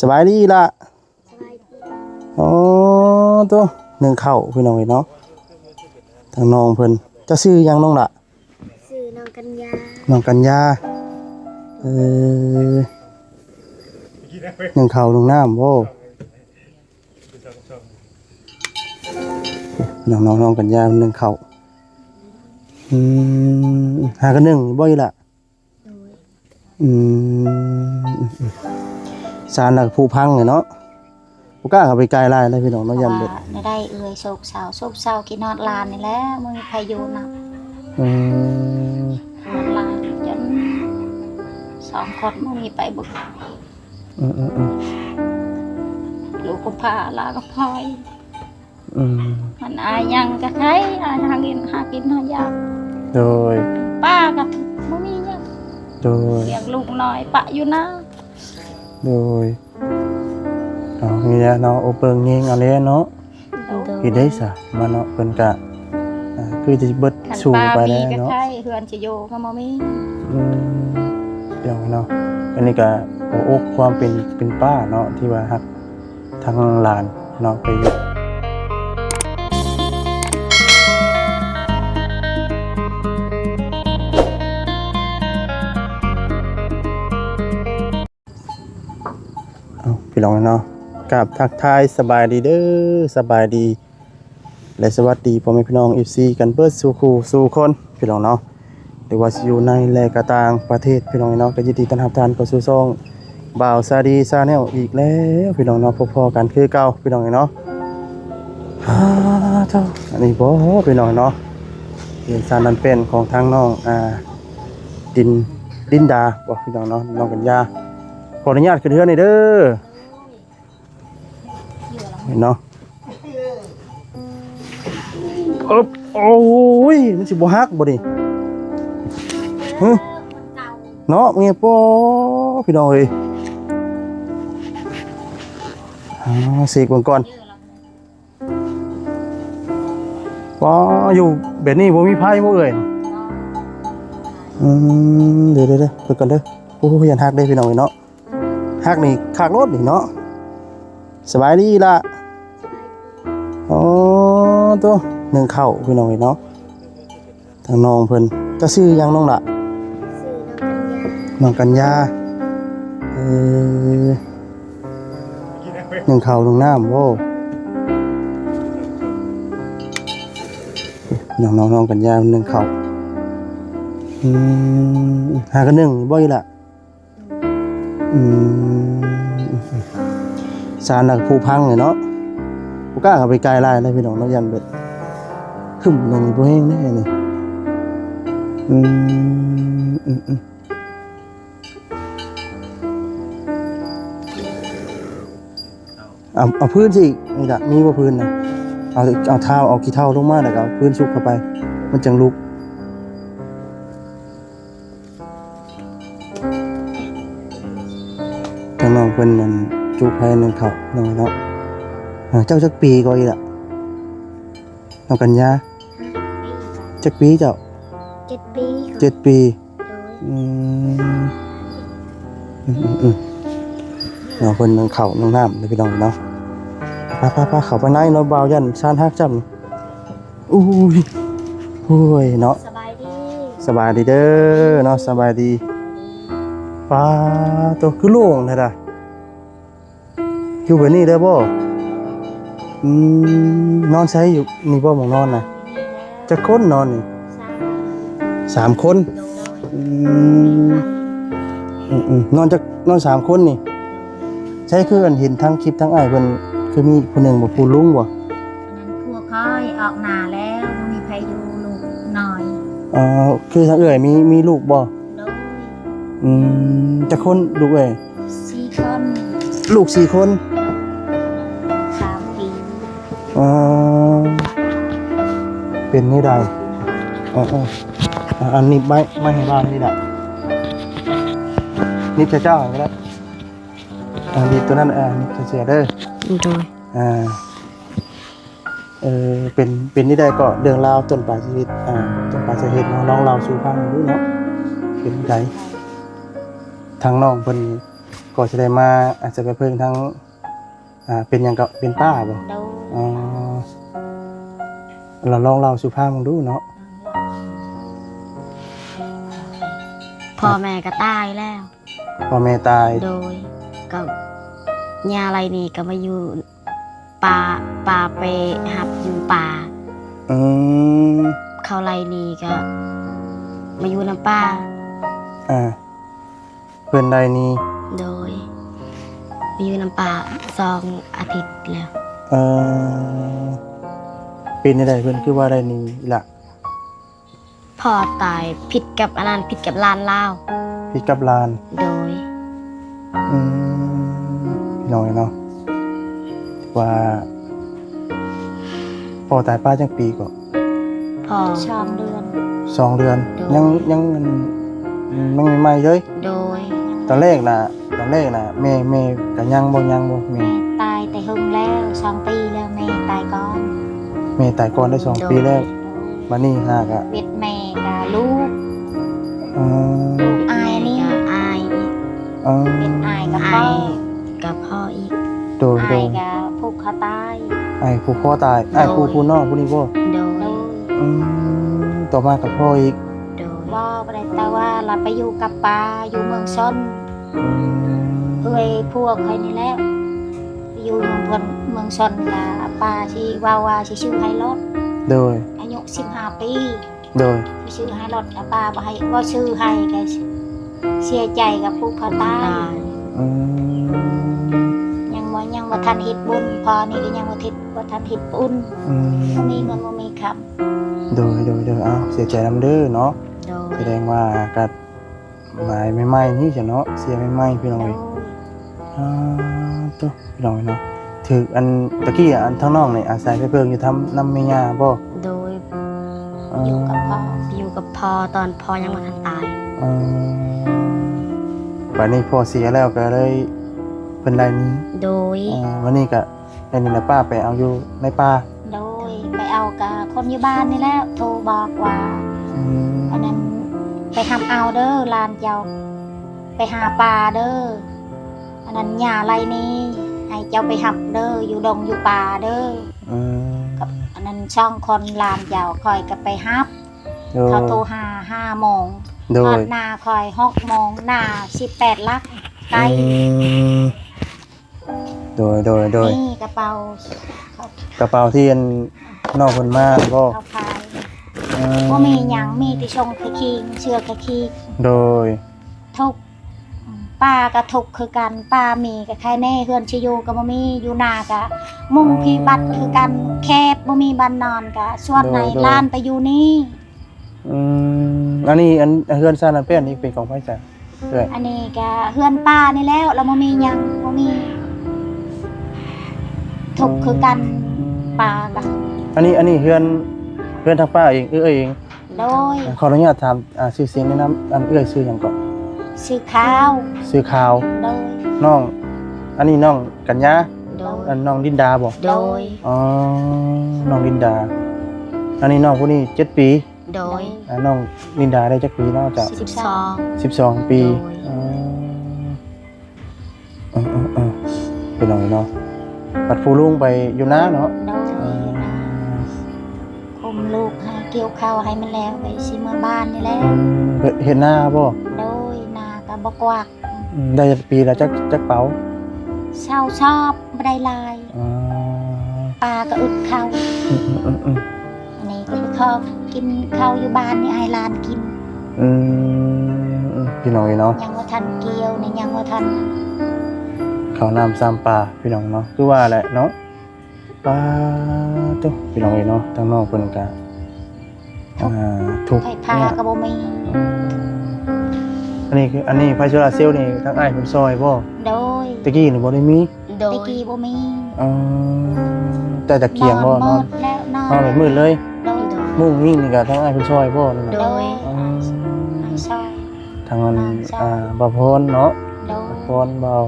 สบายดีล่ะสบายดีอ๋อตัวหนึ่งเข้าพี่น้องเนาะทางน้องเพิ่นจะซื้อยังน้องล่ะชื่อน้องกัญญาน้องกัญญาเออหนึ่งเข้าหนึ่งน้ำโว้น้องกัญญาหนึ่งเข้าหากันหนึ่งบ่อยล่ะโดยอืมสารหลักผู้พังเนาะบ่กล้าเข้าไปไกลหลายเลยพี่น้องเนาะยันเบิดได้เอื้อยโศกเศร้ากินนอดลานนี่แหละมึงพายุนะอืมนอดลานจน2 คนมึงมีไปบุกลูกก็พาลาก็พอยมันอายยังก็ใครอายหากินหายากโดยป้าก็บ่มีหยังโดยเลี้ยงลูกน้อยปะอยู่นะโดยนี่แหละเนาะโอเปิงเองเอาเลยเนาะพี่ได้ซะมาเนาะเพิ่นก็คือจะเบิดสู่ไปแล้วเนาะเฮือนจะอยู่ก็บ่มีเดี๋ยวเนาะอันนี้ก็โอ้อกความเป็นป้าเนาะที่ว่าฮักทางหลานเนาะไปอยู่พี่น้องเนาะกับทักทายสบายดีเด้อสบายดีและสวัสดีพ่อแม่พี่น้อง FC กันเบิดสู่คู่สู่คนพี่น้องเนาะหรือว่าอยู่ในและก็ต่างประเทศพี่น้องเนาะก็ยินดีต้อนรับท่านเข้าสู่ช่องบ่าวซาดีซาแนลอีกแล้วพี่น้องเนาะพอๆกันคือเก่าพี่น้องเนาะเจ้าอันนี้บ่พี่น้องเนาะเป็นสารนั้นเป็นของทางน้องดินดาบ่พี่น้องเนาะน้องกัญญาขออนุญาตขึ้นเรือนหน่อยเด้อเห็นเนาะโอ้ยมันสิบ่ฮักบ่ดิเนาะเงี้ยป้อพี่น้องเอ้ยเสกก่อนป้ออยู่แบบนี้บ่มีไผบ่เอ่ยเดี๋ยวเปิดก่อนเด้อโอ้ยยันฮักได้พี่น้องเนาะฮักนี่คักรถนี่เนาะสบายดีล่ะอ๋อตัวหนึ่งเข้าพี่น้องเนาะทางน้องเพิ่นจะซื้อยังน้องล่ะชื่อน้องกัญญาหนึ่งเข้าหนึ่งน้ำโว้น้องกัญญาหนึ่งเข้าหากันหนึ่งบ่อยล่ะสารหลักผู้พังเนาะบ่กล้าเข้าไปไกลหลายเลยพี่น้องเนาะยันเบิดหึ่มลงบ่แห้งแน่นี่เอาพื้นสินี่ล่ะมีบ่พื้นน่ะเอาเท้าเอาขี้เท้าลงมาแล้วก็เอาพื้นซุกเข้าไปมันจังลุกทางน้องเพิ่นนั่นจูบให้นึงเข้าน้องเนาะเจ้าจักปีก็อีล่ะน้องกัญญาจักปีเจ้า7 ปี 7 ปีน้องเพิ่นนึงเข้านึงน้ำเลยพี่น้องเนาะพาเข้าไปในเนาะบ่าวยันชานฮักจำอุ้ยโอ้ยเนาะสบายดีเด้อเนาะสบายดีป้าตัวคือโล่งแท้ล่ะอยู่แบบนี้ได้บ่นอนใช้อยู่นี่บ่หมองนอนน่ะจักคนนอนนี่3 คนนอน3 คนนี่ใช่คืออันเห็นทั้งคลิปทั้งอ้ายเพิ่นคือมีคนหนึงบ่ผู้ลุงบ่อันนั้นพวกค่อยออกหน้าแล้วบ่มีใครอยู่ลูกน้อยคือทางเอื้อยมีลูกบ่โดยจักคนลูกเอ้ย4 คน ลูก4 คน3 ปีเป็นนี่ได้อันนี้ไม่ให้บ้านนี่แหละนี่เจ้าก็ได้ดีตัวนั้นนี่เสียเด้อโดยเป็นนี่ได้ก็เรื่องราวต้นปลายชีวิตต้นปลายสาเหตุน้องเราสู่ฟังรู้เนาะเป็นไดทางน้องเพิ่น ก็จะได้มาอาจจะไปเพิ่งทั้งเป็นหยังก็เป็นป้าบ่ โดย อ๋อเราลองเล่าสุภาพมึงดูเนาะ พ่อแม่ก็ตายแล้ว พ่อแม่ตาย โดยกับยาอะไรนี่ก็มาอยู่ป่าไปหับอยู่ป่า อืม เขาไรนี่ก็มาอยู่น้ำป่า เพื่อนใดนี่ โดยมาอยู่น้ำป่า2 อาทิตย์แล้ว เออเป็นได้เพื่อนคือว่าได้นี่ล่ะ พ่อตายผิดกับอันนั้นผิดกับลานลาว พี่กับลาน โดย อืมพี่น้องเนาะว่าพ่อตายป้าจังปีก็ พ่อ ชอมเดือน 2 เดือน โดย ยังใหม่ๆเลย โดย ตอนแรกน่ะแม่ก็ยังบ่แม่ แม่ตายแต่หึงแล้ว2 ปีแล้วแม่ตายก่อน แม่ตายก่อนได้2 ปีแล้วมานี่หากะ เวียดแม่กับลูก อืม อายนี่ ก็อาย อืม เป็นอายกับ อา พ่อย กับพ่ออีก โดย อายกับผูกเขาตาย ไอ้ผู้พ่อตายไอ้ผู้น้องผู้นี้บ่ โด โด ย ย อืมต่อมากับพ่ออีก โดย ว่าบ่ได้แต่ว่าเราไปอยู่กับปาอยู่เมืองชน อืม เอ้ยพวกใครนี่แหล้วอยู่เมืองชนกับปาที่ว่าสิชื่อไฮรถ โดย อายุ15 ปี โดย สิชื่อไฮรถแล้วปาบ่ให้ว่าชื่อให้แกเสียใจกับผู้เขาตาย อืม ยังบ่ทันเฮ็ดบุญพอนี่ก็ยังบ่ทันเฮ็ดบุญ อืม บ่มีเงินบ่มีคำ โดยเอ้าเสียใจนำเด้อเนาะ โดย แสดงว่ากัดหมายใหม่ๆนี่จ้ะเนาะเสียใหม่ๆพี่น้อง โด เอ้ ย ยตัวพี่น้องเอ้ยเนาะถืออันตะกี้อันทั้งน้องนี่อาศัยไปเพิ่งอยู่ทำนำแม่ย่าบ่ โดย อยู่กับพ่อ อยู่กับพ่อตอนพ่อยังไม่ทันตาย อืบัดนี้พ่อเสียแล้วก็เลยเพิ่นได้หนี้ โดย วันนี้ก็ได้นี่นะป้าไปเอาอยู่ในป่า โดยไปเอากับคนอยู่บ้านนี่แหล้วโทรบอกว่า อืม อันนั้นไปทำเอาเด้อลานเจ้าไปหาปลาเด้ออันนั้นหญ้าไรนี้ให้เจ้าไปหับเด้ออยู่ดงอยู่ป่าเด้อ อืม กับอันนั้นช่องคนลานเจ้าคอยกับไปหับ โดย เขาโทร5 โมง โด ทอย ดหนาคอย6 โมงหนา18 ลักไกล อืมโดยนี่กระเป๋าเขา กระเป๋าที่อันนอกเพิ่นมาก็ เขาขาย อืม ว่ามีหยังมีแต่ชงคคิงเชื่อคคิง โดย ทุกป้าก็ทุกคือกันป้ามีก็แค่แน่เฮือนชิอยูก็บ่มีอยู่นากะมุงพี่บัตรคือกันแคบบ่มีบ้านนอนกะส่วนไหนล้านไปอยู่นี่ อืมอันนี้อันเฮือนซ่านอันเป็นนี่เป็นของไผจ้ะเอ้ย อันนี้ก็เฮือนป้านี่แล้วเราบ่มีหยังบ่มีทุกคือกันป้าก็ อันนี้เฮือนทางป้าเองเอ้ยเอง โดย ขออนุญาตถามชื่อเสียงแนะนำอันเอ้ยชื่อหยังก่อน ซื้อข้าว ชื่อข่าว โดย น้อง อันนี้น้องกัญญา โดย อันน้องลินดาบ่ โดย อ๋อ น้องลินดา อันนี้น้องผู้นี้7 ปี โดย น้องลินดาได้จักปีเนาะจ้ะ 12 12 ปี โดย เป็นน้องเนาะปัดผู้ลุงไปอยู่นาเนาะ โดยคุมลูกให้เกี่ยวข้าวให้มันแล้วไปสิเมื่อบ้านนี่แหล้ว เห็นหน้าบ่ โดยนาก็บ่กวัก ได้จักปีแล้วจักเป๋า เช่าชอบบ่ได้ลาย อ๋อ ปลาก็อึดข้าว อืม อันนี้ก็ไปขอกินข้าวอยู่บ้านนี่ให้หลานกิน พี่น้องเนาะ ยังบ่ทันเกี่ยวนี่ยังบ่ทัน ข้าวน้ำซ้ำปลาพี่น้องเนาะคือว่าแหละเนาะปลาตุ๊พี่น้องเนาะทั้งนอกเพิ่นก็ทุก ไผพาก็บ่มี อันนี้ไฟโซลาร์เซลล์นี่ทั้งอ้ายเพิ่นซอยบ่ โดย ตะกี้นี่บ่ได้มี โดย ตะกี้บ่มี อ๋อแต่ตะเกียงบ่น น อ อน นแล้วนอน นอนแบบมืดเลย โดย มุ่งมิ่งนี่ก็ทั้งอ้ายเพิ่นซอยบ่นั่น โด น่ะ ย อ๋อ ให้ซอย ทางนั้นบ่าวพรเนาะ โดย พรบ่าว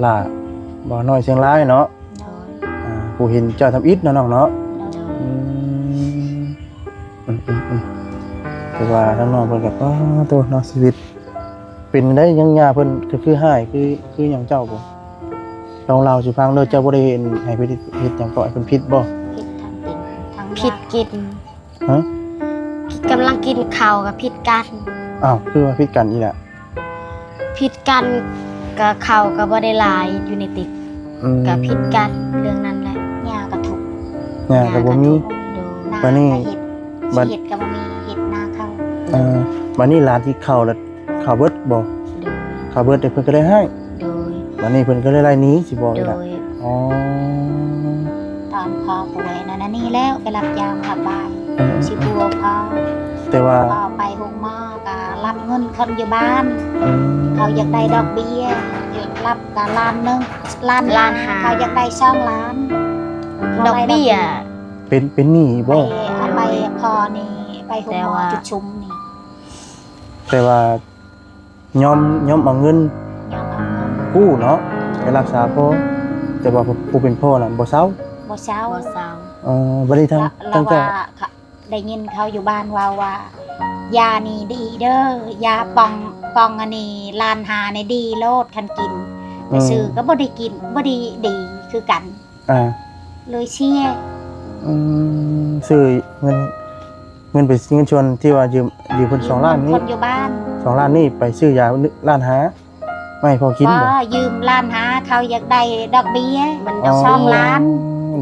ลาบ่าวน้อยเชียงรายเนาะ โดย ผู้เห็นเจ้าทำอิฐเนาะน้องเนาะ โดย คือว่าทั้งน้องเพิ่นก็ตัวเนาะชีวิต เป็นได้ยังยาเพิ่นก็คือหายคือหยังเจ้าบ่ลองเล่าสิฟังเด้อเจ้าบ่ได้เห็นให้เพิ่นเฮ็ดหยังก็ให้เพิ่นผิดบ่ ผิดทางกินทาง ผิดกิน ฮะ กำลังกินข้าวกับผิดกัน อ้าวคือว่าผิดกันอีกแหละ ผิดกันกับข้าวก็บ่ได้หลายอยู่ในติด กับผิดกันเรื่องนั้นแหละ ยากระทุก เนี่ยก็บ่มี โดย นา บัดนี้ เห็ด บัด เห็ดก็บ่มีเห็ดนาเข้า บัดนี้ร้านที่เข้าแล้วเข้าเบิดบ่ โดย เข้าเบิดแต่เพิ่นก็ได้ให้ โดย บัดนี้เพิ่นก็เลยไล่หนี้สิบ่ โด อีกล่ะ ย อ๋อ ตอนพอป่วยนั่นนี่แล้วไปรับยามรับบายสิบัวพอ แต่ว่า พอไปโรงหมอก็รับเงินคนอยู่บ้าน อืม เขาอยากได้ดอกเบี้ยรับก็ล้านหนึงล้านห้าเขาอยากได้2 ล้าน ดอกเบี้ย เป็นหนี้ ไป บ่ เอาไปพอนี่ไปโรงหมอจุดชุมนี่ แต่ว่ายอมเอาเงิน ยอมเอาเงิน กู้เนาะไปรักษาพ่อแต่ว่าผู้เป็นพ่อน่ะบ่เซา บ่เช้า บ่เศร้า บ่ได้ทั้ง เรา เจ้า ว่าได้ยินเขาอยู่บ้านว่ายานี่ดีเด้อยาปองอันนี้ลานหาในดีโลดคันกินไปซื้อก็บ่ได้กินบ่ได้ดีคือกัน อ่า เลยเชี่ย ซื้อเงินไปเงินชวนที่ว่ายืมเพิ่น2ล้านนี้ คนอยู่บ้าน 2ล้านนี้ไปซื้อยาล้านหาไม่ให้พอกินบ่ ว่ายืมล้านหาเขาอยากได้ดอกเบี้ย มัน อ๋อ 2 ล้าน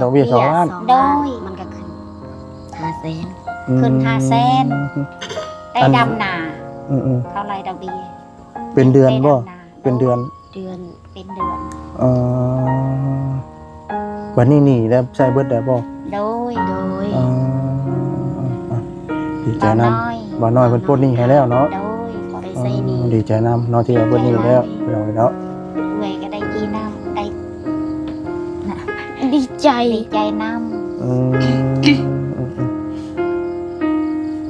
ดอกเบี้ย2ล้าน โดย มันก็ขึ้น500,000 ขึ้น500,000 ได้ดำนา อืม เขาไล่ดอกเบี้ย เป็นเดือนบ่ ได้ดำา เป็นเดือน เดือน เป็นเดือน เอ่อวันนี้นี่แล้วใช้เบิดได้บ่ โดย โดย อ๋อดีใจ บ่ นำ น้อย บ่น้อยเพิ่นปลดหนี้ให้แล้วเนาะ โดยพอได้ ใส่หนี้ ดีใจนำเนาะที่ว่าปลดหนี้แล้วพี่น้องเนาะ เอื้อยก็ได้กีน้ำได้ ดีใจ ดีใจน้ อืม ำ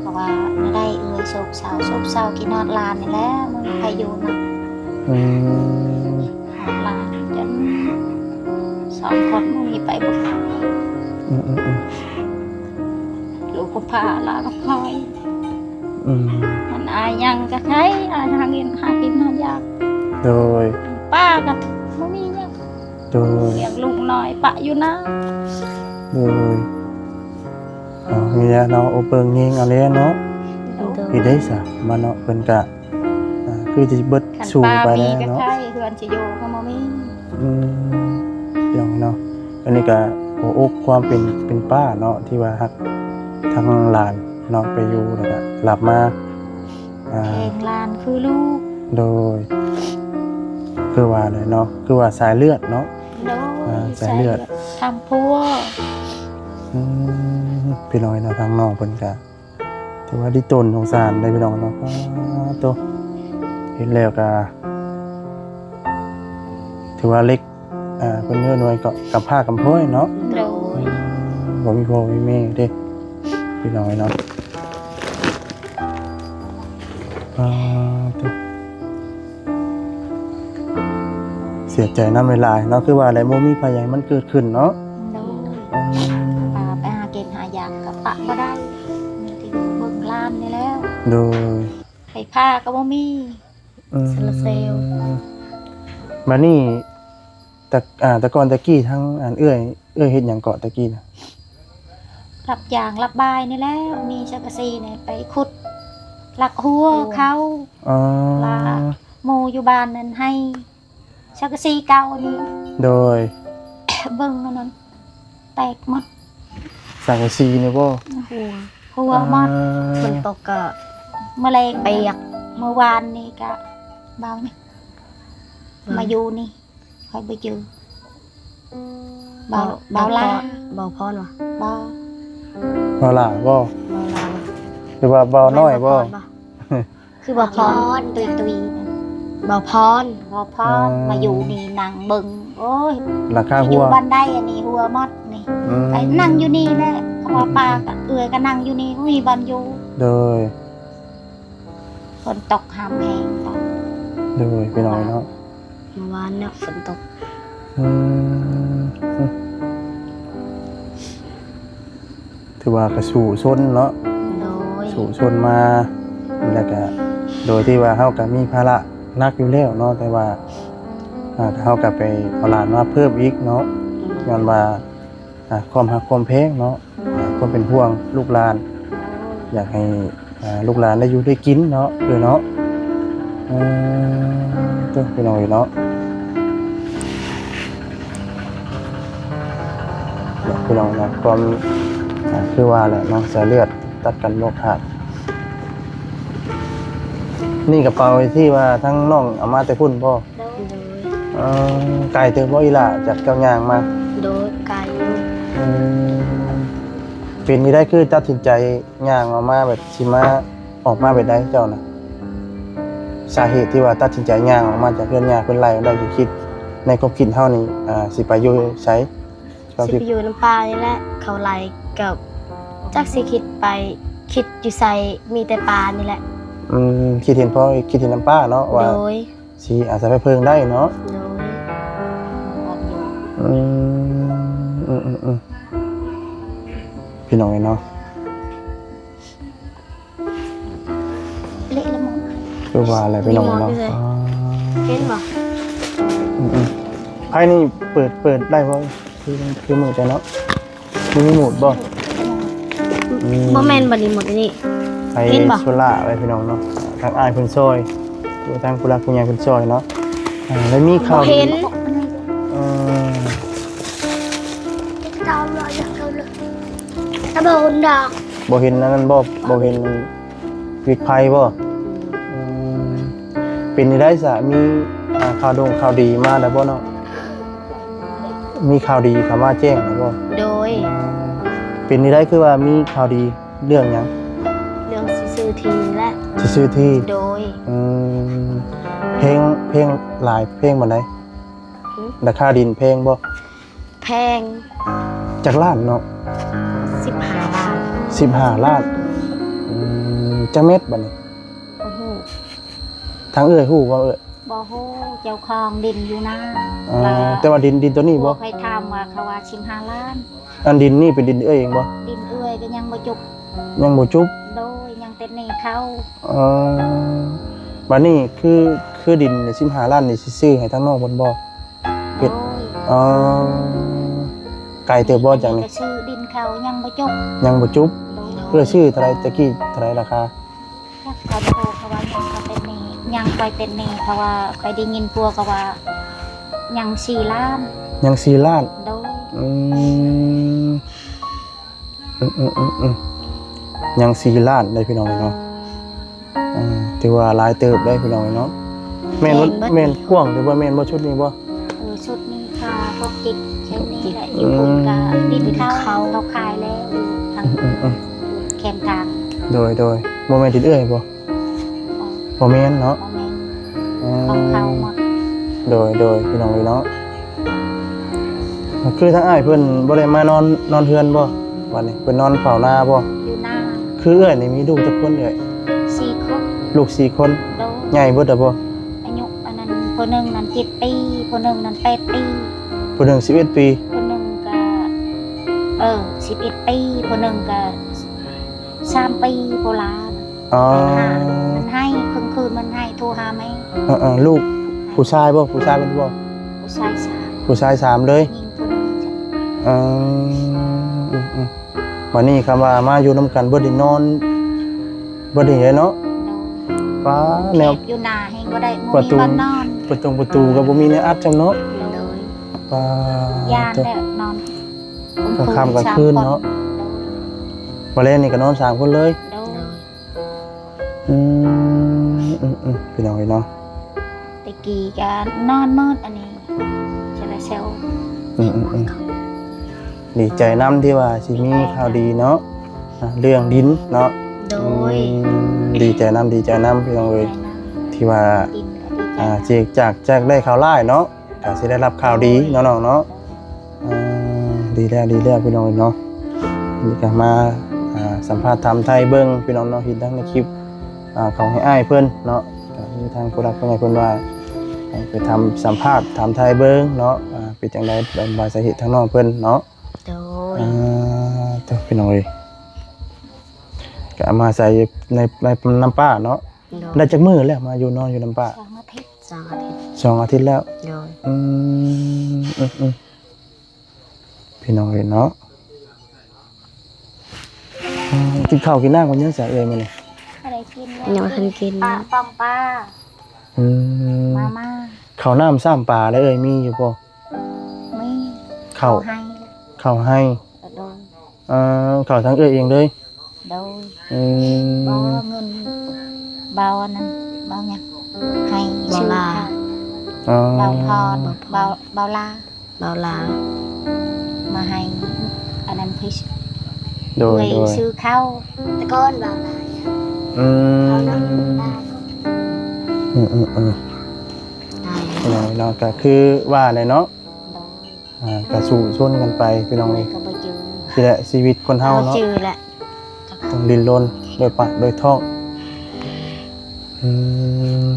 เพราะว่าไม่ได้เอื้อยโศกเศร้ากินนอดลานนี่แหล้วมึงใครอยู่นะ อืม หอดลานจน2 คนมึงมีไปบุก อืม ลูกก็พาหลานก็คอย อืม มันอายยังก็ใช้อายหากินหายาก โดย ป้าก็ไม่มียัง โดย เลี้ยงลูกน้อยปะอยู่นะ โดยเอานี่แหละเนาะโอเปิงเฮงเอาเลยเนาะ โดย เฮ็ดได้ซะมาเนาะเพิ่นก็คือสิเบิด ขัน สู่ ป้า ไป มี แล้ว ก็ เนาะ ใช่เพื่อนจะอยู่ก็บ่มี อืมเดี๋ยวเนาะอันนี้ก็หัวอกความเป็นป้าเนาะที่ว่าฮักทั้งหลานเนาะไปอยู่แล้วก็กลับมาอ่า เพลงลานคือลูก โดยคือว่าเลยเนาะคือว่าสายเลือดเนาะ โด สายเลือด ทำพัว พี่น้อยเนาะทางน้องเพิ่นก็ถือว่าดีตนสงสารได้พี่น้องเนาะโตเห็นแล้วก็ถือว่าเล็กเพิ่นเนื้อหน่วยก็กับผ้ากับพ้อยเนาะ โดย บ่มีพ่อมีแม่เด้พี่น้อยเนาะโตเสียใจนำเวลาเนาะคือว่าอะไรบ่มีภัยใหญ่มันเกิดขึ้นเนาะ โดยป้าไปหาเกณฑ์หายากกับปะบ่ได้มีที่อยู่เบิ่งลานนี่แล้ว โดย ไผผ้าก็บ่มี โซลาเซลล์ มานี่แต่ก่อนตะกี้ทั้งเอื้อยเฮ็ดหยังเกาะตะกี้น่ะ รับยางรับบายนี่แล้วมีชักกะซีเนี่ยไปขุดหลักหัวเขา อ๋อ ลาหมู่อยู่บ้านนั้นให้ชักกะซีเก่านี่ โดย เบิ่งอันนั้นแตกหมด สังกะสีนี่บ่ หัวหมด ฝนตกก็ แมลง เปียก เมื่อวานนี่ก็เบานี่มาอยู่นี่คอยไปเจอเบาลา เบาพรวะ เบา บ่ล่ะบ่ เบาลา หรือว่าบ่น้อยบ่ คือเบาพร ตุยนะ เบาพร พอพอมาอยู่นี่นั่งเบิ่งโอ้ย ราคา อ หั ยู่ ว บ้านได้อันนี้หัวหมดนี่ อืม ไปนั่งอยู่นี่แหละเขาว่าปลาก็เอื้อยก็นั่งอยู่นี่บ่มีบอลอยู่ โดย ฝนตกหามแห้งกัน โดยพี่น้อยเนาะ เมื่อวานเนี่ยฝนตก อืมถือว่าก็สู่ชนเนาะ โดย สู่ชนมาแล้วก็โดยที่ว่าเฮาก็มีภาระ นักอยู่แล้วเนาะแต่ว่าเฮาก็ไปเอาหลานมาเพิ่มอีกเนาะย้อนว่าความรักความแพงเนาะความเป็นห่วงลูกหลาน อยากให้ลูกหลานได้อยู่ได้กินเนาะเนาะตัวพี่น้องเนาะพี่น้องนะความคือว่าแหละเนาะสายเลือดตัดกันบ่ขาดนี่กระเป๋าที่ว่าทั้งน้องเอามาแต่พุ่นบ่ โดย ไกลเติบบ่อีหล่าจากเจ้าย่างมา โดยไกล เป็นนี่ได้คือตัดสินใจย่างออกมาแบบสิมาออกมาแบบใดเจ้าน่ะสาเหตุที่ว่าตัดสินใจย่างออกมาจากเพื่อนย่างเพิ่นไล่ได้อยู่คิดในความคิดเฮานี่สิไปอยู่ไสก็ สิ สิ ไปอยู่น้ำปลานี่แหละเขาไล่กับจักสิคิดไปคิดอยู่ใส่มีแต่ปลานี่แหละ คิดเห็นพ่อคิดเห็นน้ำป้าเนาะว่า โดย สิอาจจะไปเพิ่งได้เนาะ โดย พี่น้องเนาะ เละละหมด คือว่าอะไรพี่น้องเนาะ เห็นบ่ ไพ่นี่เปิดได้บ่คือมือแต่เนาะมีหมุดบ่ บ่แม่นบัดนี้หมดอันนี้ ไพ่ เห็นบ่ โซล่าอะไรพี่น้องเนาะทางอ้ายเพิ่นซอยหรือทางผู้รักผู้ใหญ่เพิ่นซอยเนาะแล้วมีข่าว บ่เห็น ดาวลอยอย่างเดียวเลยตะโบนดอก บ่เห็นนั่นบ่เห็นวิกไพ่บ่เป็นได้ซะมีข่าวดีมาแล้วบ่เนาะมีข่าวดีเข้ามาแจ้งแล้วบ่ โดย เป็นได้คือว่ามีข่าวดีเรื่องหยัง เรื่องสิซื้อทีและ สิซื้อที่ โดย เพลงหลายเพลงบ่ได้ราคาดินเพลงบ่ แพง จากล้านเนาะ 15 บาท 15ล้านจักเม็ดบัดนี้ โอ้โห ทางเอ้ยฮู้บ่เอ้ย บ่โหเจ้าของดินอยู่นะ แต่ว่าดินตัวนี้ พ บ่ วกใครทำว่าเขาว่าชิง5 ล้าน อันดินนี่เป็นดินเอ้ยเองบ่ ดินเอื้อยก็ยังบ่จุก ยังบ่จุบ โดยยังเป็นหนี้เขา บัดนี้คือดินนี่15ล้านนี่สิซื้อให้ทางน้องเพิ่นบ่ โดย อ๋อไกลเติบบ่จังนี่ ก็ชื่อดินเขายังบ่จุก ยังบ่จุบ โดย เพื่อชื่อเท่าไหร่ตะกี้เท่าไหร่ราคา จักเขาโทรเขาว่ายังเขาเป็นหนี้ยังไปเป็นหนี้เพราะว่าเคยได้ยินพวกเขาว่ายัง4 ล้าน ยัง4ล้าน โดย ยัง4ล้านได้พี่น้องเนาะถือว่าหลายเติบได้พี่น้องเนาะแม่นบ่แม่นกว้างหรือว่าแม่นบ่ชุดนี้บ่ ชุดนี้ค่ะพวกจิตเช่นนี้แหละอยู่บนกาดินเขาขายแล้วอยู่ทางแคมทาง โดยบ่แม่นติดเอื้อยบ่บ่แม่นเนาะ ของเขาหมด โดยพี่น้องเนาะคือทั้งอ้ายเพิ่นบ่ได้มานอนเฮือนบ่วันนี้เพิ่นนอนเฝ้านาบ่ อยู่หน้า คือเอื้อยนี่มีลูกจักคนเอ้ย 4 คน ลูก4คน โดย ใหญ่เบิดอ่ะบ่ อายุอันนั้นคนหนึ่งนั้น7 ปีคนหนึ่งนั้น8 ปี ผู้หนึง11ปี คนหนึ่งก็11 ปีคนหนึ่งก็3 ปีโบราณ อ๋อ มันให้คืนมันให้โทรหาไหม ลูกผู้ชายบ่ผู้ชายเป็นบ่ ผู้ชายสาม ผู้ชาย3เลย ยิงคนหนึ่งจ้ะ วันนี้คำว่ามาอยู่นำกันบ่ได้นอนบ่ได้เนาะ โดย ฟ้า แน แนว วอยู่นาให้ก็ได้ ประตู มีบ้านนอน ประตูก็บ่มีแนวอัดจังเนาะ โดย ฟ้าย านได้นอน กลางค่ำกลางคืนเนาะบ่แลนี่ก็นอน3คนเลย โดย พี่น้องเนาะ ตะกี้ก็นอนมืดอันนี้จะละเซล ดีใจนำที่ว่าสิมีข่าวดีเนาะเรื่องดินเนาะ โดย ดีใจนำพี่น้องเอ้ยที่ว่า ดินก็ดีใจ เจกจากได้ข่าวร้ายเนาะก็สิได้รับข่าวดีเนาะน้องเนาะดีแล้วพี่น้องเนาะนี่ก็มาสัมภาษณ์ถามไทยเบิ่งพี่น้องเนาะเห็นทั้งในคลิปเขาให้อ้ายเพิ่นเนาะก็มีทางผู้รักผู้ใหญ่เพิ่นว่าให้ไปทำสัมภาษณ์ถามไทยเบิ่งเนาะเป็นจังได๋บายสาเหตุทางน้องเพิ่นเนาะ โดย ตัวพี่น้องเอ้ยก็เอามาใส่ในน้ำป้าเนาะ โดย ได้จักมื้อแล้วมาอยู่นอนอยู่น้ำป้า 2 อาทิตย์ 2 อาทิตย์ 2 อาทิตย์แล้ว โดย อืมพี่น้องเอ้ยเนาะกินข้าวกินน้ำกันยังซะเอ้ยมื้อนี้ บ่ได้กิน ยังบ่ทันกิน ปลาป้องปลา อืม มา ข้าวน้ำซ้ำปลาได้เอ้ยมีอยู่บ่ มี ข้าว ให้ ข้าวให้ โดย ข้าวทั้งเอ้ยเองเลย โดย อืม บ่เงินเบาอันนั้นเบาหยังให้ชื่อค่ะ อ๋อ เบาพรเบาลา เบาลา มาให้อันนั้นพิช โดย ไป โดย ซื้อข้าวตะก้อนเบาลา อืมพี่น้องเนาะก็คือว่าเลยเนาะก็สู้ชนกันไปพี่น้อง เล เอ้ ย ย ก็บ่จือ ที่แหละชีวิตคนเฮาเนาะ จือแหละ ต้องดิ้นรนโดยปากโดยท้องอืม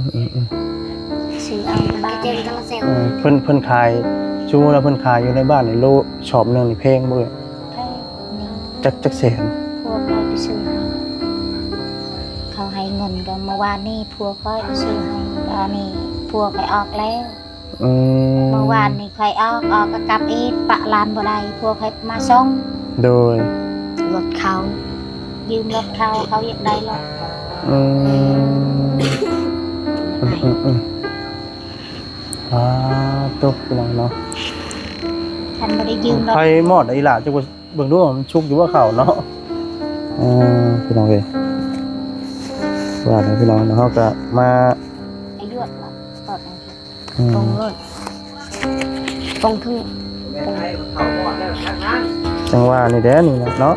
ซื้อเอาบ้านเจอกันเซล เพิ่นขายชูแล้วเพิ่นขายอยู่ในบ้านในโลช็อปหนึงนี่แพงบ่เอ้ย แพ้นี่ จักแสน พวกเขาไปซื้อให้เขาให้เงินกันเมื่อวานนี้พวกเขาไปซื้อให้ตอนนี้พวกไปออกแล้ว อืม เมื่อวานนี่ใครออกก็กลับเองปะลานบ่ได้พวกใครมาส่ง โดย รถเขา ยืมรถเขาอยากได้รถ อืมตกพี่น้องเนาะ ฉันบ่ได้ยืมรถ ไฟหมอดอีหล่ะจักว่าเบิ่งดูว่ามันชุกอยู่ว่าเขาเนาะพี่น้องเอ้ยว่าแล้วพี่น้องเนาะเฮาก็มา ไอ้ยวดรถตอดนั่น ปงรถปงทึ่ง จังว่านี่แด้นี่เนาะ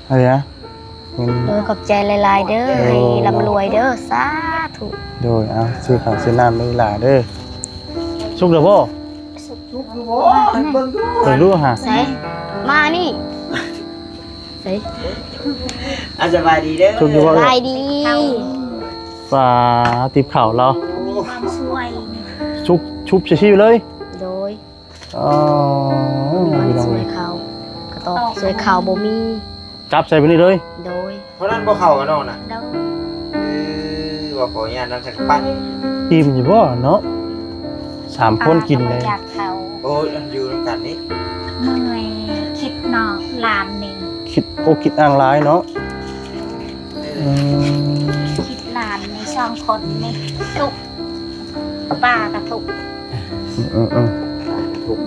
อะไรนะเงิน โดยขอบใจหลายๆเด้อให้ร่ำรวยเด้อสาธุ โดยเอาซื้อข้าวซื้อน้ำนี่ล่ะเด้อชุกเด้อบ่ สุกยุกโว้ย เบิ่งดูหา ใส่มานี่ใส่ สบายดีเด้อ ชุกอยู่บ่ สบายดี ปลาติบข้าวเรา มีความสวย ชุบชิวๆเลย โดย อ๋อ มัน พี่น้อง สว เอ้ ย ย เขากระตอกสวยเขาบ่มี จับใส่ไปนี่เลย โดย เพราะนั้นบ่เข้ากันน้องน่ะ เดา ว่าขออนุญาตนำสักปั้น อิ่มอยู่บ่เนาะ3คนกินเลย อยากเขา โอ้ยอยู่นำกันนี่ เมื่อยคิดนอกลานนี่ คิดอ่างร้ายเนาะอืม คิดลานในสองคนนี่ทุกป้ากับทุก ทุก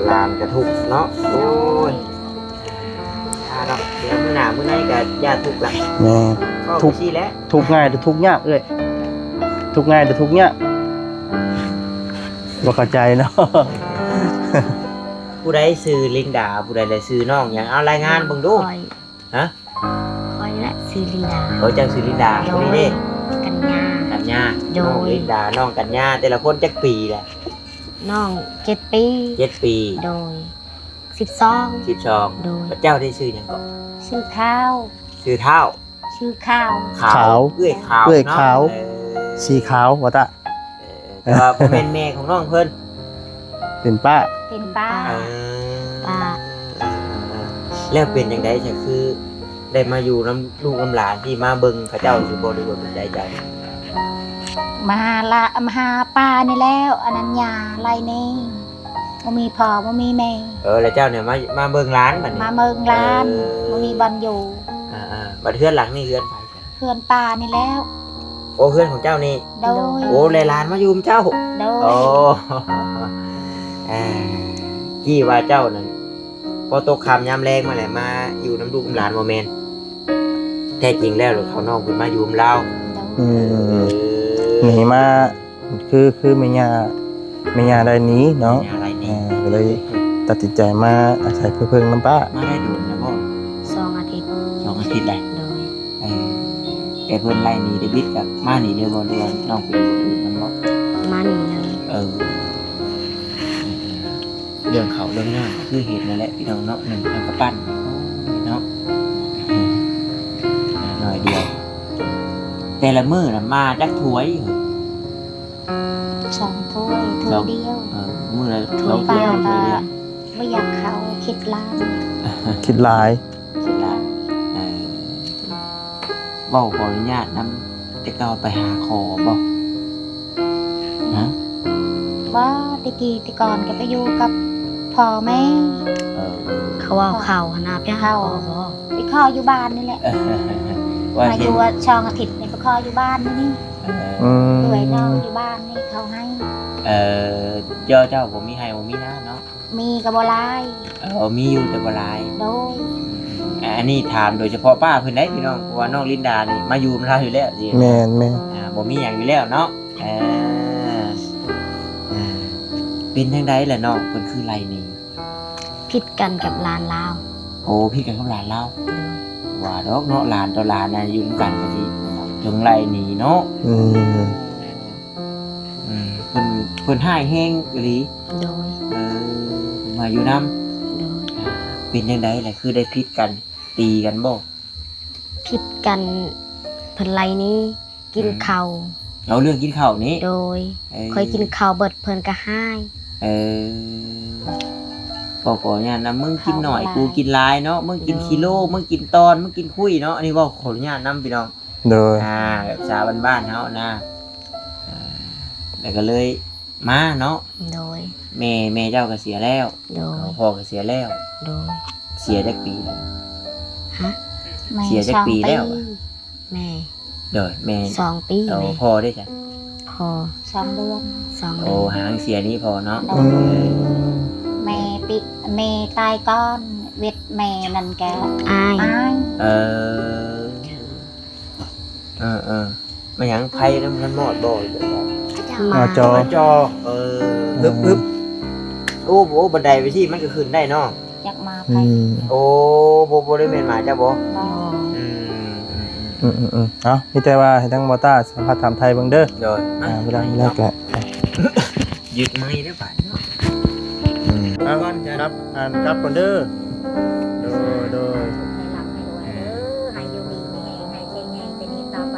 ลานกระทุกเนาะโอ้ยเนาะเดี๋ยวมื้อหน้ามื้อไหนก็อย่าทุกข์ละ แม่ ก็ ทุกข์ สิแหล้ว ทุกข์ง่ายหรือทุกข์ยากเอ้ยทุกข์ง่ายหรือทุกข์ยากบ่เข้าใจเนาะ ผู้ใดซื้อลินดาผู้ใดได้ซื้อน้องหยังเอารายงานเบิ่งดู คอย ฮะ คอยและซื้อลินดา เขาจังซื้อลินดาคนนี้เด้ กันยา กัญญา โดย น้องลินดาน้องกัญญาแต่ละคนจักปีแหละ น้อง7 ปี 7 ปี โดย12 12 โดย พระเจ้าได้ซื้อหยังก็ ชื่อข้าว ซื้อเท้า ชื่อข้าว ขาว เอื้อยขาว เอื้อยขาว เนอะ สีขาวว่าตะ แต่ว่าบ่แม่นแม่ของน้องเพิ่น เป็นป้า เป็นป้า ป้า แล้วเป็นจังได๋จะคือ ได้มาอยู่น้ำลูกน้ำหลานที่มาเบิ่งเขาเจ้าสิบ่ได้ว่าเป็นได้ใจ มาหาป้านี่แล้ว อันนั้นยาไรนี่บ่มีพ่อบ่มีแม่ แล้วเจ้าเนี่ยมาเบิ่งร้านบัดนี้ มาเมืองลานบ่มีบันอยู่ บัดเฮือนหลังนี่เฮือนไผ เพื่อนป้านี่แล้ว โอ้เฮือนของเจ้านี่ โดย โอ้หลานมาอยู่กับเจ้า โด โอ้ ย กี่ว่าเจ้านั่นพอตกค่ำยามแรงมาแหละมาอยู่น้ำลูกน้ำหลานบ่แม่นแท้จริงแล้วเขาน้องเพิ่นมาอยู่กับเรา อืมหนีมาคือแม่ย่าได้หนี้เนาะ อะไรนี่ ก็เลยตัดสินใจมาอาศัยเพิ่งน้ำป้า มาได้โดนแล้วบ่ 2 อาทิตย์ 2 อาทิตย์แล้ว โดย แต่เพิ่นไล่หนีได้บิดกับมาหนีเด้อบ่เดือนน้องเป็นบ่ดื้อมันบ่ มานี่เลย เรื่องเขาเรื่องงานคือเหตุนั่นแหละพี่น้องเนาะหนึ่งทางกระปั้นเนาะหน่อยเดียว แต่ละมื้อน่ะมาจักถ้วย สองถ้วยถ้วยเดียว มื้อละ ถ้วย ถ้ เดียว ถ้วยเดียว ไม่อยากเขาคิดลาน คิดหลาย คิดละ เว้าขออนุญาตนำแต่เก่าไปหาขอบ่ฮะ ว่าตะกี้แตะก่อนก็ไปอยู่กับพ่อแม่ เออ เขาว่าเขาหนาไปหาขอบ่ ไปขออยู่บ้านนี่แหละ ว่า มาอ เห็น ยู่ว่าช่องอาทิตย์นี่ไปขออยู่บ้านนี่ อืม ด้วยน้องอยู่บ้านนี่เขาให้ เจ้าบ่มีให้บ่มีนะเนาะ มีกระบอลาย มีอยู่แต่บ่หลาย โดย อันนี้ถามโดยเฉพาะป้าเพิ่นได้พี่น้องเพราะว่าน้องลินดานี่มาอยู่กับเราอยู่แล้วสิ แม่นแม่น บ่มีหยังอยู่แล้วเนาะเป็นจังได๋ล่ะน้องเพิ่นคือไรนี่ ผิดกันกับหลานลาว โอ้พี่กันกับหลานเราว่าดอกเนาะหลานต่อหลานน่ะอยู่นำกันก็สิถึงไรนี่เนาะ อืม เพิ่นให้แห้งอีหลี โดย มาอยู่นำ โดย เป็นจังได๋ล่ะคือได้พิดกันตีกันบ่ ผิดกันเพิ่นไล่นี้กินข้าว เอาเรื่องกินข้าวนี้ โดยค่อยกินข้าวเบิดเพิ่นก็ให้ เอบอกเนี่ยนะมึงกินหน่อยกูกินหลายเนาะมึงกินกิโลมึงกินตอนมึงกินคุยเนาะอันนี้บอกขออนุญาตนำพี่น้อง โดย แบบชาวบ้านๆเฮานะแล้วก็เลยมาเนาะ โดย แม่เจ้าก็เสียแล้ว โดย พ่อก็เสียแล้ว โดย เสียจักปีแล้ว ฮะ แม่ เสียจากปีแล้วอะ แม่ เด้อแม่ 2 ปี เอา แม่ พ่อได้จ้ะ พอ 2 เดือน 2 โอ้ เดือน หางเสียนี้พอเนาะ อืม แม่ปิแม่ตายก่อนเวทแม่นั่นแก อาย อาย เออมาหยังไผนำกันหมอดบ่อยแบบนั้น มา จอ จอฮึบโอ้โหบันไดไปที่มันก็ขึ้นได้เนาะ อยากมา อื ไป ม โอ้โบได้เมนมาจ้าบ่ บ่ อืม เอามีแต่ว่าให้ทั้งบอต้าสัมภาษณ์ถามไทยเบิ่งเด้อ โดย เวลาแกะ ยึดไม้ได้ป่ะเนาะ เอาครับครับก่อนเด้อโดย ให้หลับให้รวยให้อยู่ดีมีแหงให้เก่งแหงเป็นนี้ต่อไป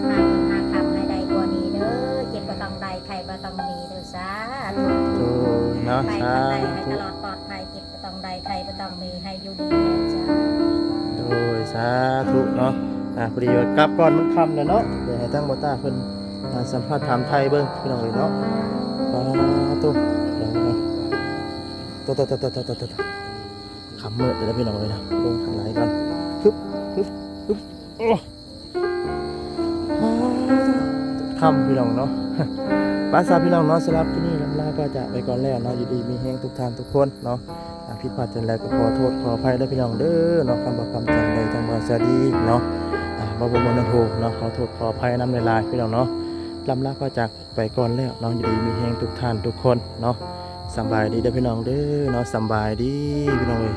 หาเงินหาคำให้ได้กว่านี้เด้อเจ็บบ่ต้องได้ใครบ่ต้องมีเด้อสาธุ โดยเนาะ ไป สา ทางใดให้ ธุ ตลอดปลอดภัยเจ็บบ่ต้องได้ใครบ่ต้องมีให้อยู่ดีมีแหงจ้า โดยสาธุเนาะพอดีว่ากลับก่อนมันค่ำแล้วเนาะเดี๋ยวให้ทั้งบอต้าเพิ่นสัมภาษณ์ถามไทยเบิ่งพี่น้องเอ้ยเนาะตุ๊คำมืดเดี๋ยวพี่น้องเลยนะลงทางไหนกันฮึบโอ้คำพี่น้องเนาะภาษาพี่น้องเนาะสำหรับที่นี่ลำลาก็จะไปก่อนแล้วเนาะอยู่ดีมีแห้งทุกท่านทุกคนเนาะผิดพลาดจนแล้วก็ขอโทษขออภัยด้วยพี่น้องเด้อเนาะคำบอกคำจังใดจังว่าสวัสดีเนาะบ่บ่นโทเนาะขอโทษขออภัยนำในลายพี่น้องเนาะลำลาก็จากไปก่อนแล้วเนาะอยู่ดีมีแห้งทุกท่านทุกคนเนาะสบายดีเด้อพี่น้องเด้อเนาะสบายดีพี่น้องเอ้ย